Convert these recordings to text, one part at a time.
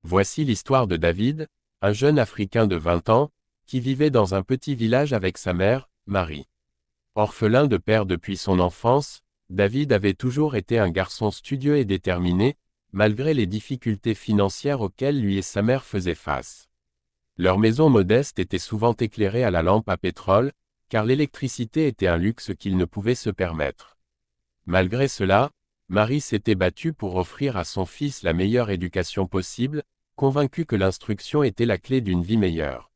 Voici l'histoire de David, un jeune Africain de 20 ans, qui vivait dans un petit village avec sa mère, Marie. Orphelin de père depuis son enfance, David avait toujours été un garçon studieux et déterminé, malgré les difficultés financières auxquelles lui et sa mère faisaient face. Leur maison modeste était souvent éclairée à la lampe à pétrole, car l'électricité était un luxe qu'ils ne pouvaient se permettre. Malgré cela, Marie s'était battue pour offrir à son fils la meilleure éducation possible, convaincue que l'instruction était la clé d'une vie meilleure.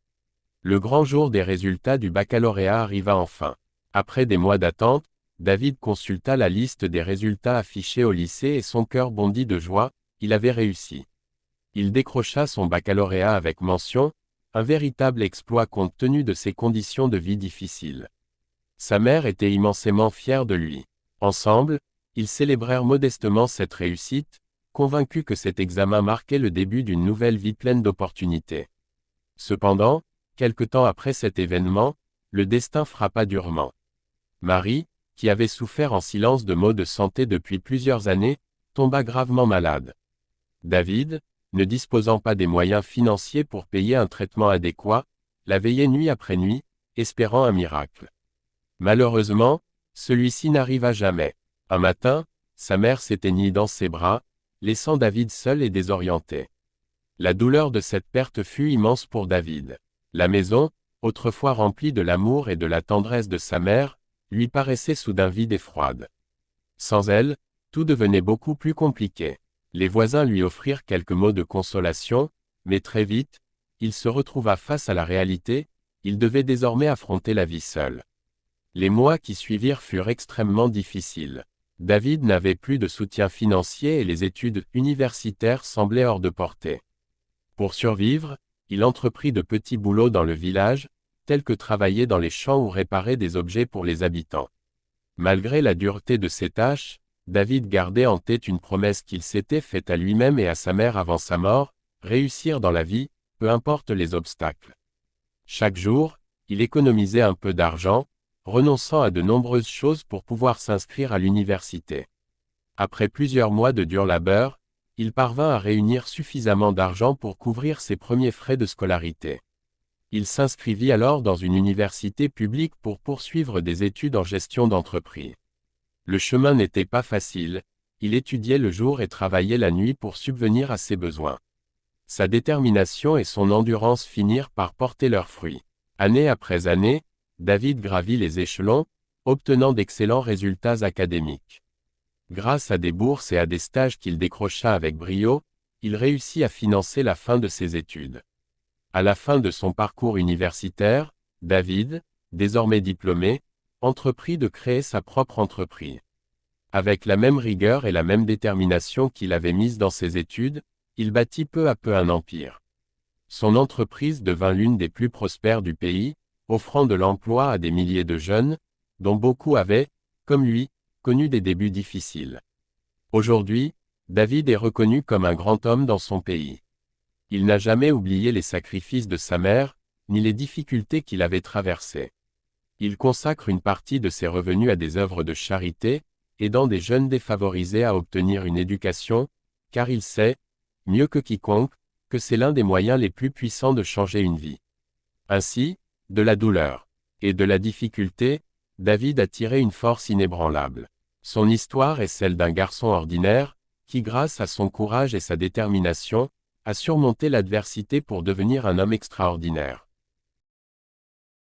Le grand jour des résultats du baccalauréat arriva enfin. Après des mois d'attente, David consulta la liste des résultats affichés au lycée et son cœur bondit de joie, il avait réussi. Il décrocha son baccalauréat avec mention, un véritable exploit compte tenu de ses conditions de vie difficiles. Sa mère était immensément fière de lui. Ensemble, ils célébrèrent modestement cette réussite, convaincus que cet examen marquait le début d'une nouvelle vie pleine d'opportunités. Cependant, quelque temps après cet événement, le destin frappa durement. Marie, qui avait souffert en silence de maux de santé depuis plusieurs années, tomba gravement malade. David, ne disposant pas des moyens financiers pour payer un traitement adéquat, la veillait nuit après nuit, espérant un miracle. Malheureusement, celui-ci n'arriva jamais. Un matin, sa mère s'éteignit dans ses bras, laissant David seul et désorienté. La douleur de cette perte fut immense pour David. La maison, autrefois remplie de l'amour et de la tendresse de sa mère, lui paraissait soudain vide et froide. Sans elle, tout devenait beaucoup plus compliqué. Les voisins lui offrirent quelques mots de consolation, mais très vite, il se retrouva face à la réalité, il devait désormais affronter la vie seul. Les mois qui suivirent furent extrêmement difficiles. David n'avait plus de soutien financier et les études universitaires semblaient hors de portée. Pour survivre, il entreprit de petits boulots dans le village, tels que travailler dans les champs ou réparer des objets pour les habitants. Malgré la dureté de ces tâches, David gardait en tête une promesse qu'il s'était faite à lui-même et à sa mère avant sa mort, réussir dans la vie, peu importe les obstacles. Chaque jour, il économisait un peu d'argent, renonçant à de nombreuses choses pour pouvoir s'inscrire à l'université. Après plusieurs mois de dur labeur, il parvint à réunir suffisamment d'argent pour couvrir ses premiers frais de scolarité. Il s'inscrivit alors dans une université publique pour poursuivre des études en gestion d'entreprise. Le chemin n'était pas facile, il étudiait le jour et travaillait la nuit pour subvenir à ses besoins. Sa détermination et son endurance finirent par porter leurs fruits. Année après année, David gravit les échelons, obtenant d'excellents résultats académiques. Grâce à des bourses et à des stages qu'il décrocha avec brio, il réussit à financer la fin de ses études. À la fin de son parcours universitaire, David, désormais diplômé, entreprit de créer sa propre entreprise. Avec la même rigueur et la même détermination qu'il avait mise dans ses études, il bâtit peu à peu un empire. Son entreprise devint l'une des plus prospères du pays, offrant de l'emploi à des milliers de jeunes, dont beaucoup avaient, comme lui, connu des débuts difficiles. Aujourd'hui, David est reconnu comme un grand homme dans son pays. Il n'a jamais oublié les sacrifices de sa mère, ni les difficultés qu'il avait traversées. Il consacre une partie de ses revenus à des œuvres de charité, aidant des jeunes défavorisés à obtenir une éducation, car il sait, mieux que quiconque, que c'est l'un des moyens les plus puissants de changer une vie. Ainsi, de la douleur et de la difficulté, David a tiré une force inébranlable. Son histoire est celle d'un garçon ordinaire, qui grâce à son courage et sa détermination, a surmonté l'adversité pour devenir un homme extraordinaire.